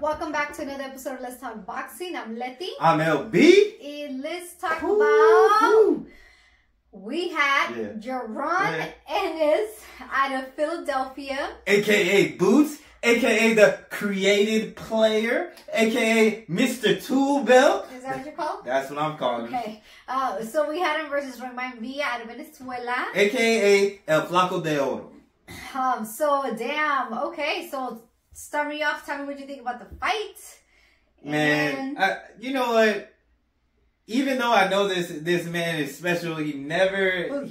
Welcome back to another episode of Let's Talk Boxing. I'm Leti. I'm LB. And let's talk about... We had Jaron Ennis out of Philadelphia. A.K.A. Boots. A.K.A. the created player. A.K.A. Mr. Tool Belt. Is that what you're called? That's what I'm calling him. Okay. So we had him versus Roiman Villa out of Venezuela. A.K.A. El Flaco de Oro. Okay, so start me off. Tell me what you think about the fight. Man, you know what? Even though I know this man is special, he never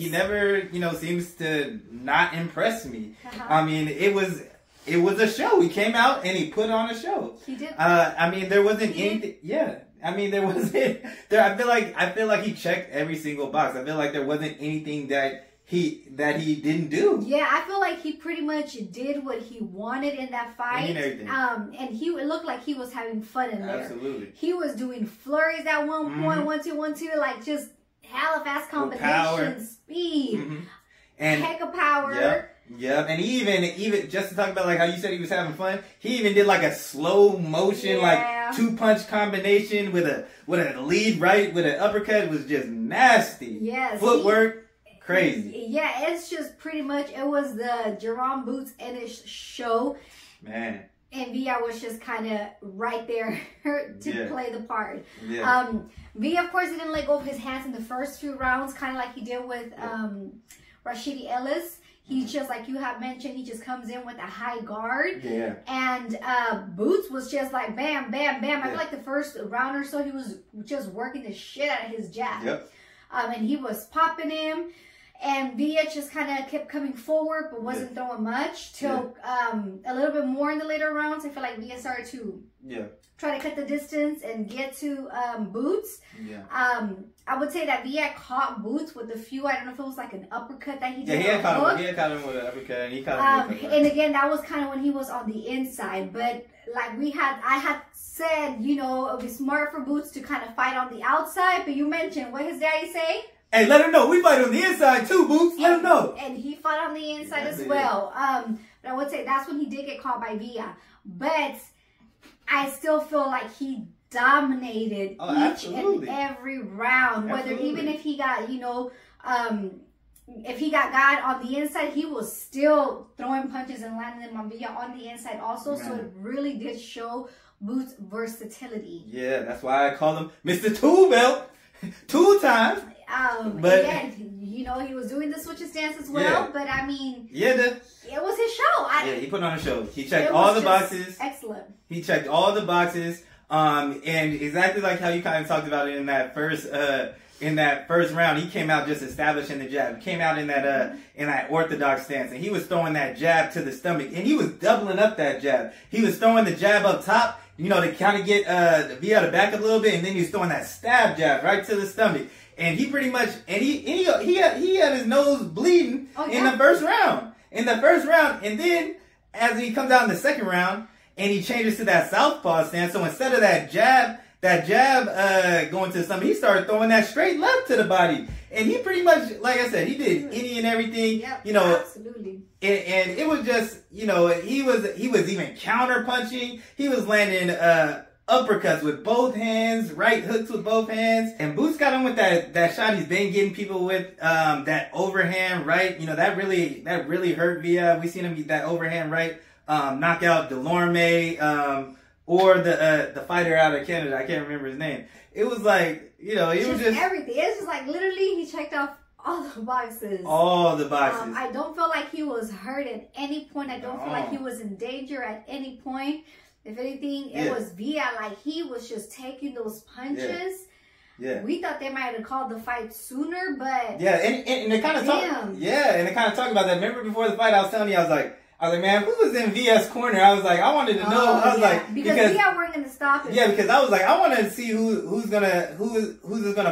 seems to not impress me. I mean, it was a show. He came out and he put on a show. He did. I mean, there wasn't anything. Yeah. I mean, there wasn't. I feel like he checked every single box. I feel like there wasn't anything that he didn't do. Yeah, I feel like he pretty much did what he wanted in that fight. And it looked like he was having fun in there. Absolutely. He was doing flurries at one point, 1-2, like just hella fast combination, speed, and heck of power. Yep. And he even just to talk about like how you said he was having fun, he even did like a slow motion, like 2-punch combination with a lead right with an uppercut. It was just nasty. Yes. Footwork. Crazy. Yeah, it's just pretty much, it was the Jaron Boots Ennis show. Man. And Villa was just kind of right there to play the part. Yeah. Villa, of course, didn't let go of his hands in the first few rounds, kind of like he did with Rashidi Ellis. He just, like you have mentioned, he just comes in with a high guard. Yeah. And Boots was just like bam, bam, bam. I feel like the first round or so, he was just working the shit out of his jab. Yep. And he was popping him. And Villa just kind of kept coming forward, but wasn't throwing much. Till a little bit more in the later rounds, I feel like Villa started to try to cut the distance and get to Boots. Yeah. I would say that Villa caught Boots with a few. I don't know if it was like an uppercut that he did. Yeah, he had caught him with an uppercut, and he caught him. And again, that was kind of when he was on the inside. But like I had said, you know, it would be smart for Boots to kind of fight on the outside. But you mentioned what his daddy say. Hey, let him know. We fight on the inside too, Boots. Let him know. And he fought on the inside as well. But I would say that's when he did get caught by Villa. But I still feel like he dominated each and every round. Whether even if he got, if he got on the inside, he was still throwing punches and landing them on Villa on the inside also. Man. So it really did show Boots' versatility. Yeah, that's why I call him Mr. Tool Belt 2 times. But he was doing the switch stance as well. But I mean, it was his show. He put on a show. He checked all the boxes. Excellent. He checked all the boxes. And exactly like how you kind of talked about it in that first round, he came out just establishing the jab. He came out in that orthodox stance, and he was throwing that jab to the stomach, and he was doubling up that jab. He was throwing the jab up top, to kind of get Villa to back up a little bit, and then he was throwing that stab jab right to the stomach. And he pretty much, and he had his nose bleeding in the first round. And then as he comes out in the second round, and he changes to that southpaw stance. So instead of that jab going to the stomach, he started throwing that straight left to the body. And he pretty much, like I said, he did any and everything. Yep, absolutely. And it was just, he was even counter punching. He was landing uppercuts with both hands, right hooks with both hands. And Boots got him with that shot he's been getting people with, that overhand right. That really hurt Villa. We seen him get that overhand right, knock out Delorme, or the fighter out of Canada. I can't remember his name. It was like, it was just everything. It's just like literally he checked off all the boxes. All the boxes. I don't feel like he was hurt at any point. I don't feel like he was in danger at any point. If anything, it was Villa. Like, he was just taking those punches. Yeah. We thought they might have called the fight sooner, but... Yeah, and they kind of talked... Yeah, and they kind of talked about that. Remember before the fight, I was telling you, I was like, man, who was in Villa's corner? I was like, I wanted to know. I was like... Because Villa weren't going to stop it. Yeah, because I was like, I want to see who's gonna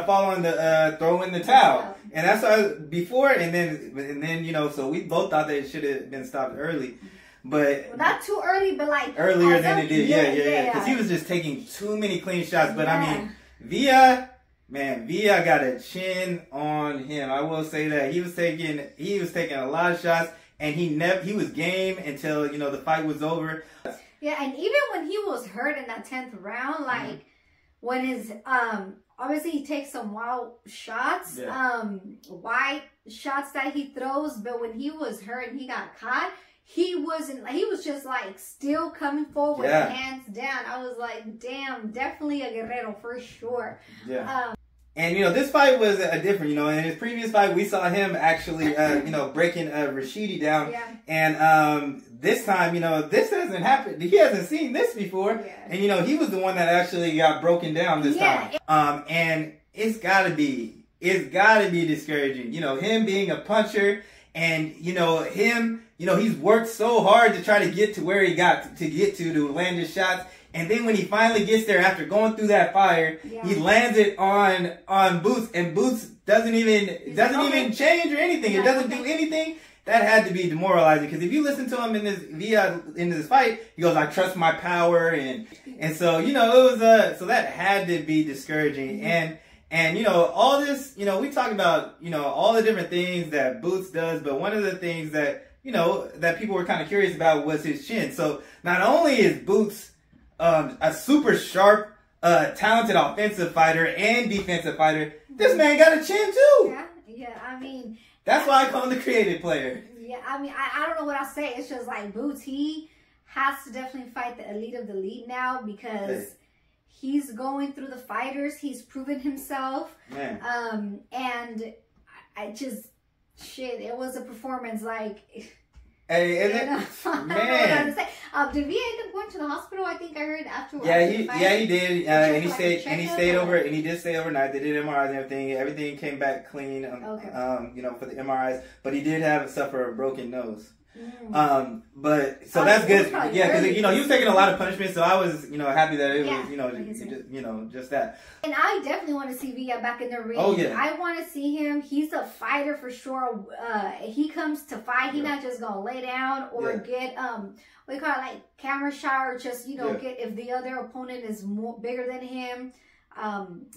fall on the throw in the towel. And that's why before, and then so we both thought that it should have been stopped early. But not too early, but like earlier than it did. Yeah. Because he was just taking too many clean shots. But I mean, Villa got a chin on him. I will say that he was taking a lot of shots, and he was game until the fight was over. Yeah, and even when he was hurt in that 10th round, like when his obviously he takes some wild shots, wide shots that he throws, but when he was hurt and he got caught, he was just like still coming forward, hands down. I was like, damn, definitely a guerrero for sure. Yeah. And, you know, this fight was different. You know, in his previous fight, we saw him actually, you know, breaking Rashidi down. Yeah. And this time, you know, this hasn't happened. He hasn't seen this before. Yeah. And, you know, he was the one that actually got broken down this time. And it's got to be discouraging. You know, him being a puncher and, you know, him, you know, he's worked so hard to try to get to where he got to get to land his shots. And then when he finally gets there after going through that fire, he lands it on Boots, and Boots doesn't even change or anything. It doesn't do anything. That had to be demoralizing, because if you listen to him in this fight, he goes, "I trust my power," and so, you know, it was so that had to be discouraging. And you know, all this, you know, we talk about, you know, all the different things that Boots does, but one of the things that, you know, that people were kind of curious about was his chin. So not only is Boots a super sharp, talented offensive fighter and defensive fighter, this man got a chin too. Yeah, I mean, that's why I call him the creative player. Yeah, I mean, I don't know what I'll say. It's just like Boots, he has to definitely fight the elite of the elite now, because he's going through the fighters. He's proven himself. Man. And I just, it was a performance like... Hey, and man, did we end up going to the hospital? I think I heard afterwards. Yeah, he did. And he stayed over, and he did stay overnight. They did MRIs and everything. Everything came back clean. You know, for the MRIs, but he did suffer a broken nose. But so that's good. Yeah, because you know, he was taking a lot of punishment, so I was, you know, happy that it was, just that. And I definitely want to see Villa back in the ring. Oh yeah, I want to see him. He's a fighter for sure. He comes to fight. He's not just gonna lay down or get what do you call it, like camera shot, or just, you know, get, if the other opponent is bigger than him.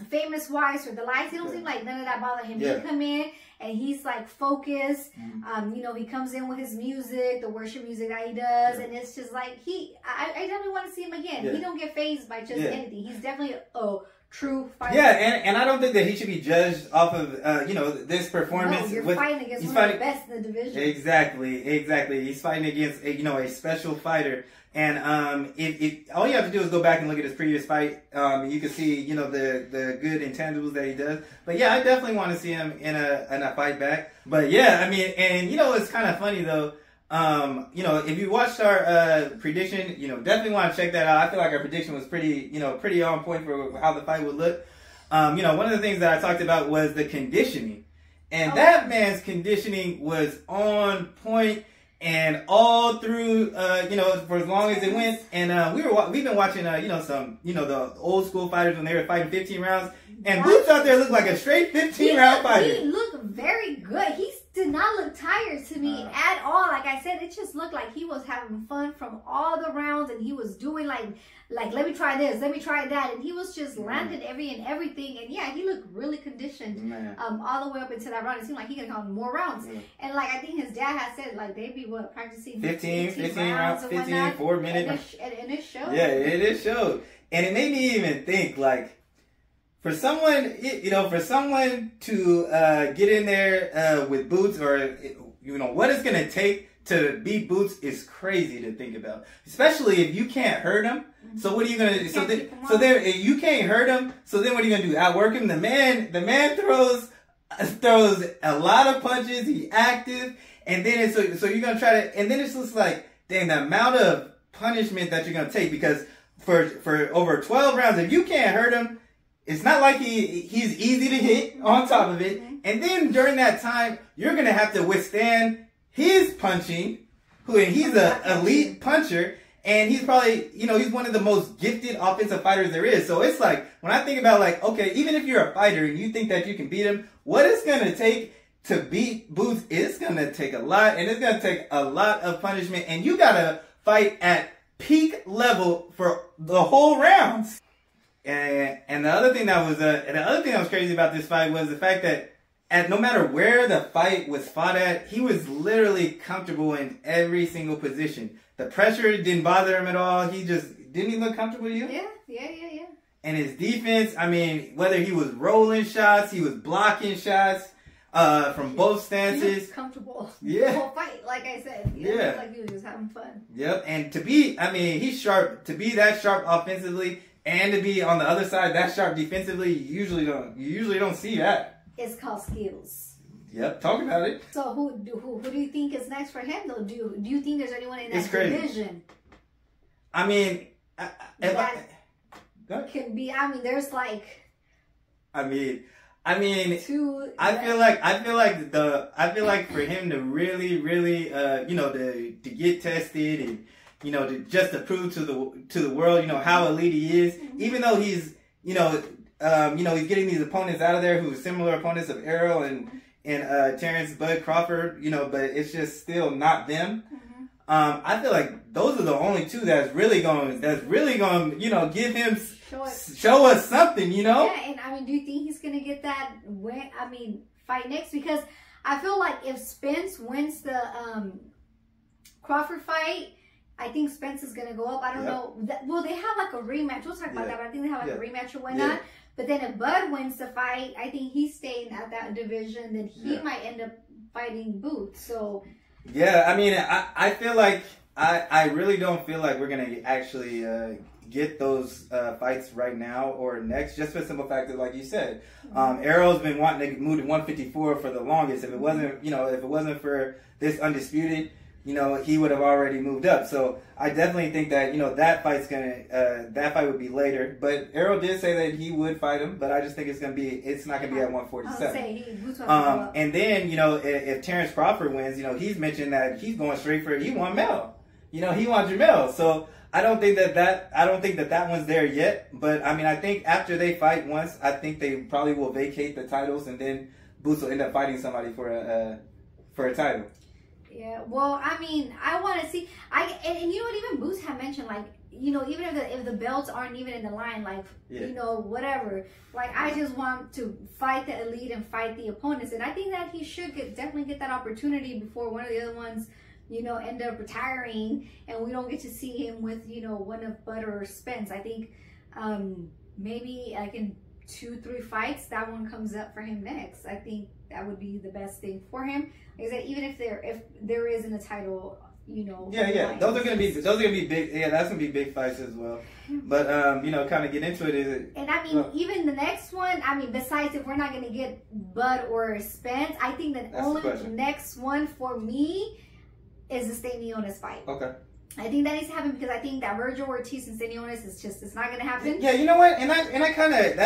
Famous wise or the lights, he don't seem like none of that bother him. He come in and he's like focused. You know, he comes in with his music, the worship music that he does, and it's just like I definitely want to see him again. He don't get fazed by just anything. He's definitely a true fighter. Yeah, and I don't think that he should be judged off of you know, this performance. No, you're fighting against one of the best in the division. Exactly. He's fighting against a special fighter. And all you have to do is go back and look at his previous fight. You can see, you know, the good intangibles that he does. But yeah, I definitely want to see him in a fight back. But yeah, I mean, and you know, it's kind of funny though. You know, if you watched our prediction, you know, definitely want to check that out. I feel like our prediction was pretty on point for how the fight would look. You know, one of the things that I talked about was the conditioning, and that man's conditioning was on point. And all through, you know, for as long as it went, and we've been watching, you know, some, you know, the old school fighters when they were fighting 15 rounds, and Boots out there looked like a straight 15-round fighter. He looked very good. He did not look tired to me at all. Like I said, it just looked like he was having fun from all the rounds, and he was doing like let me try this, let me try that, and he was just landing everything. And yeah, he looked really conditioned all the way up into that round. It seemed like he could have more rounds. And like I think his dad had said, like they'd be practicing 15 rounds, 4 minutes, and it showed. Yeah, it showed, and it made me even think, like, for someone, you know, to get in there with Boots, or, you know, what it's going to take to beat Boots is crazy to think about. Especially if you can't hurt him. So what are you going to do? So then if you can't hurt him, so then what are you going to do? Outwork him? The man throws a lot of punches. He's active. And then so you're going to try to, and then it's just like, dang, the amount of punishment that you're going to take, because for over 12 rounds, if you can't hurt him, it's not like he's easy to hit on top of it. And then during that time, you're going to have to withstand his punching, and he's an elite puncher, and he's probably, you know, he's one of the most gifted offensive fighters there is. So it's like, when I think about, like, okay, even if you're a fighter and you think that you can beat him, what it's going to take to beat Boots, it's going to take a lot, and it's going to take a lot of punishment, and you got to fight at peak level for the whole rounds. And the other thing that was crazy about this fight was the fact that no matter where the fight was fought at, he was literally comfortable in every single position. The pressure didn't bother him at all. He didn't he look comfortable to you? Yeah. And his defense, I mean, whether he was rolling shots, he was blocking shots from both stances. He was comfortable. Yeah. The whole fight, like I said. Yeah. Like he was just having fun. Yep. And he's sharp. To be that sharp offensively and to be on the other side that sharp defensively, you usually don't see that. It's called skills. Yep. Talk about it. So who do you think is next for him though? Do you think there's anyone in that division? I mean, can be. I mean, there's like. I feel like for him to really, to get tested and, to prove to the world, how elite he is, even though he's, he's getting these opponents out of there who are similar opponents of Errol and Terrence Bud Crawford, but it's just still not them. I feel like those are the only two that's really going give him show us something, Yeah, and I mean, do you think he's gonna get that fight next? Because I feel like if Spence wins the Crawford fight, I think Spence is gonna go up. I don't know. Well, they have like a rematch. We'll talk about that. But I think they have like a rematch or whatnot. But then if Bud wins the fight, I think he's staying at that division. Then he might end up fighting Boots. So. Yeah, I mean, I feel like I really don't feel like we're gonna actually get those fights right now or next, just for the simple fact that, like you said, Errol's been wanting to move to 154 for the longest. If it wasn't for this undisputed, he would have already moved up. So I definitely think that that fight would be later. But Errol did say that he would fight him, but I just think it's not gonna be at 147. And then if Terrence Crawford wins, he's mentioned that he's going straight for he wants Mel. He wants Jamel. So I don't think that one's there yet. But I mean, I think after they fight once, I think they probably will vacate the titles, and then Boots will end up fighting somebody for a title. Yeah, well, I mean, I want to see. And you know what? Even Boots had mentioned, like, even if the belts aren't even in the line, like, whatever. Like, I just want to fight the elite and fight the opponents, and I think that he should definitely get that opportunity before one of the other ones, end up retiring, and we don't get to see him with one of Bud or Spence. I think maybe like in 2-3 fights, that one comes up for him next. I think that would be the best thing for him. Like I said, even if there isn't a title, Yeah. Those are gonna be big. Yeah, that's gonna be big fights as well. But kind of get into it. And I mean, even the next one. I mean, besides if we're not gonna get Bud or Spence, I think the only next one for me is the Stanionis fight. Okay. I think that needs to happen because I think that Virgil Ortiz and Stanionis it's not going to happen. Yeah, you know what? And I kind of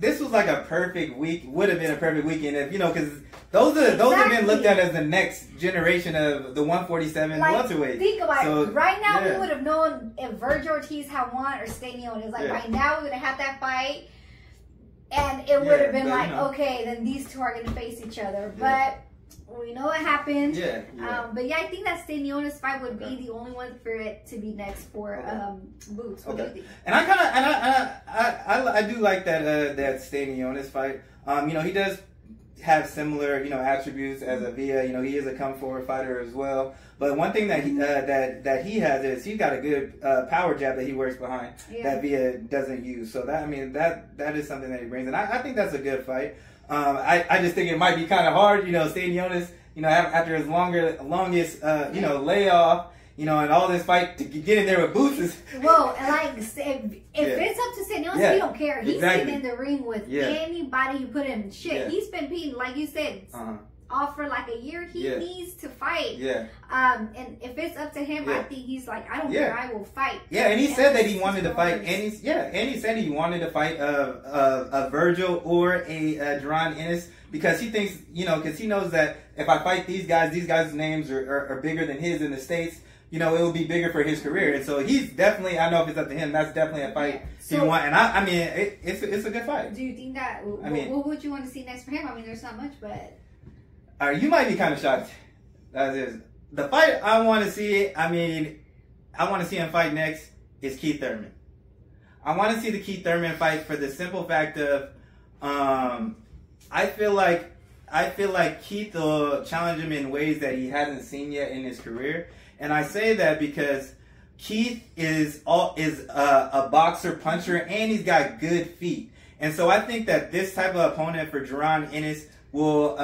this was like a perfect week. Would have been a perfect weekend if because those have been looked at as the next generation of the 147 welterweight. Think about it. Right now, we would have known if Virgil Ortiz had won or Stanionis. Like right now, we would have had that fight, and it would have been like, okay, then these two are going to face each other, but. We know what happened. But I think that Stanionis fight would be the only one for it to be next for Boots. What do you think? And I do like that Stanionis fight. He does have similar attributes as a Villa. He is a come forward fighter as well. But one thing that he has is he's got a good power jab that he works behind that Villa doesn't use. So that is something that he brings, and I think that's a good fight. I just think it might be kind of hard, Stanionis, after his longest layoff, and all this fight to get in there with Boots is. Well, and like if it's up to Stanionis, he don't care. He's getting in the ring with anybody who put him. He's been beaten, like you said. Off for like a year, he needs to fight. And if it's up to him, I think he's like, I don't care, I will fight. And he said that he wanted to fight, and he said he wanted to fight a Virgil or a Jaron Ennis because he thinks, because he knows that if I fight these guys' names are bigger than his in the States. It will be bigger for his career, and so he's definitely. I know if it's up to him, that's definitely a fight he wants. And I mean, it's a good fight. Do you think that? What would you want to see next for him? I mean, there's not much, but. You might be kind of shocked. That is the fight I want to see. I mean, I want to see him fight next is Keith Thurman. I want to see the Keith Thurman fight for the simple fact of, I feel like Keith will challenge him in ways that he hasn't seen yet in his career, And I say that because Keith is a boxer puncher, and he's got good feet. And so I think that this type of opponent for Jaron Ennis will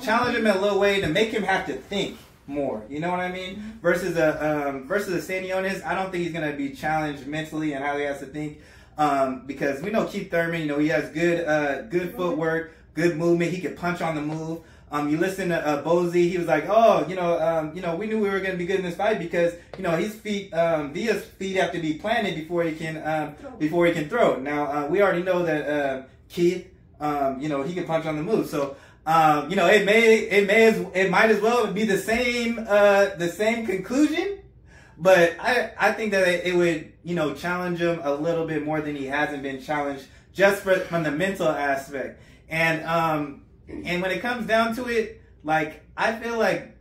challenge him in a little way to make him have to think more. You know what I mean? Versus a Stanionis, I don't think he's gonna be challenged mentally and how he has to think. Because we know Keith Thurman, you know, he has good footwork, good movement. He can punch on the move. You listen to Bozy, he was like, oh, you know, we knew we were going to be good in this fight because, you know, his feet, Villa's feet have to be planted before he can throw. Now, we already know that Keith, you know, he can punch on the move. So, you know, it might as well be the same conclusion. But I think that it would, you know, challenge him a little bit more than he hasn't been challenged just from the mental aspect. And when it comes down to it, like I feel like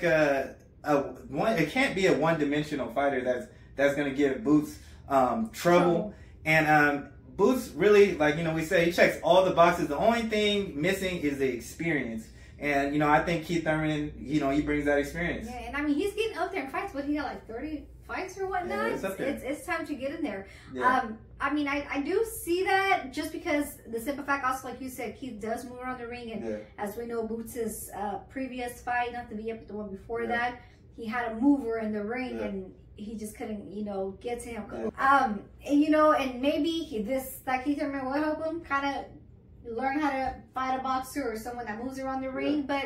it can't be a one-dimensional fighter that's gonna give Boots trouble. And Boots really, like, you know, we say he checks all the boxes. The only thing missing is the experience. And, you know, I think Keith Thurman, you know, he brings that experience. Yeah, and I mean, he's getting up there in fights. What, he got like 30 fights or whatnot? Yeah, it's up there. It's time to get in there. Yeah. I mean, I do see that just because the simple fact, also, like you said, Keith does move around the ring. And as we know, Boots' previous fight, not to be up with the one before that, he had a mover in the ring and he just couldn't, you know, get to him. And, you know, and maybe this, like Keith Thurman will help him kind of learn how to fight a boxer or someone that moves around the ring. But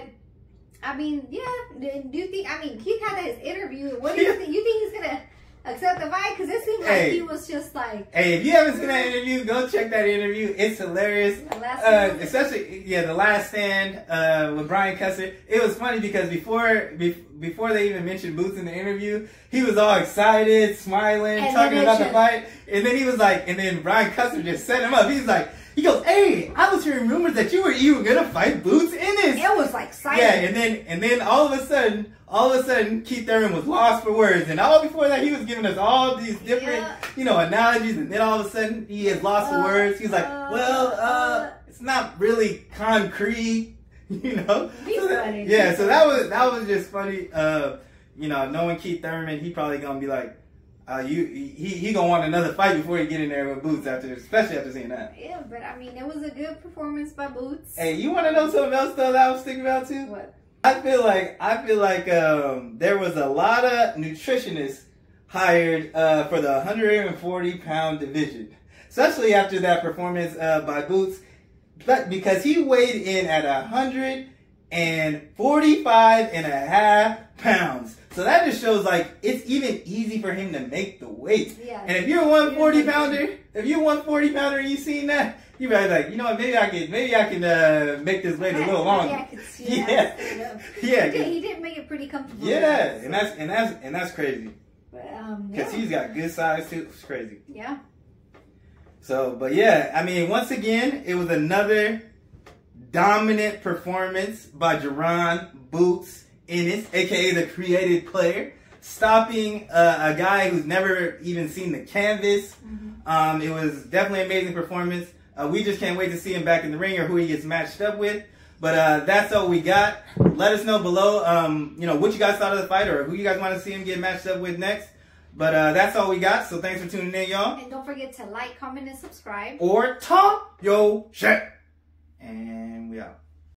I mean, do you think, I mean, Keith had his interview. What do you think? You think he's gonna accept the fight? Because it seemed like he was just like, hey, if you haven't seen that interview, go check that interview. It's hilarious. Especially the last stand with Brian Custer. It was funny because before they even mentioned Boots in the interview, he was all excited, smiling, talking about the fight. And then he was like, and then Brian Custer just set him up. He's like, he goes, hey, I was hearing rumors that you were even gonna fight Boots Ennis. It was like silent. Yeah, and then all of a sudden, Keith Thurman was lost for words. And all before that, he was giving us all these different, you know, analogies. And then all of a sudden, he is lost for words. He's like, it's not really concrete, you know. So that was just funny. You know, knowing Keith Thurman, he probably gonna be like, he gonna want another fight before he get in there with Boots especially after seeing that. Yeah, but I mean, it was a good performance by Boots. Hey, you want to know something else though that I was thinking about too? What? I feel like there was a lot of nutritionists hired for the 140-pound division, especially after that performance by Boots, because he weighed in at 145.5 pounds. So that just shows like it's even easy for him to make the weight. Yeah. And if you're a 140 pounder, and you seen that, you're probably like, you know what, maybe I can make this weight a little longer. I could see he did make it pretty comfortable. Yeah, and that's crazy. Because he's got good size too. It's crazy. Yeah. So, but yeah, I mean, once again, it was another dominant performance by Jaron Boots Ennis, aka the creative player, stopping a guy who's never even seen the canvas. It was definitely an amazing performance. We just can't wait to see him back in the ring or who he gets matched up with. But that's all we got. Let us know below, you know, what you guys thought of the fight or who you guys want to see him get matched up with next. But that's all we got. So thanks for tuning in, y'all. And don't forget to like, comment, and subscribe. Or talk your shit. And we out.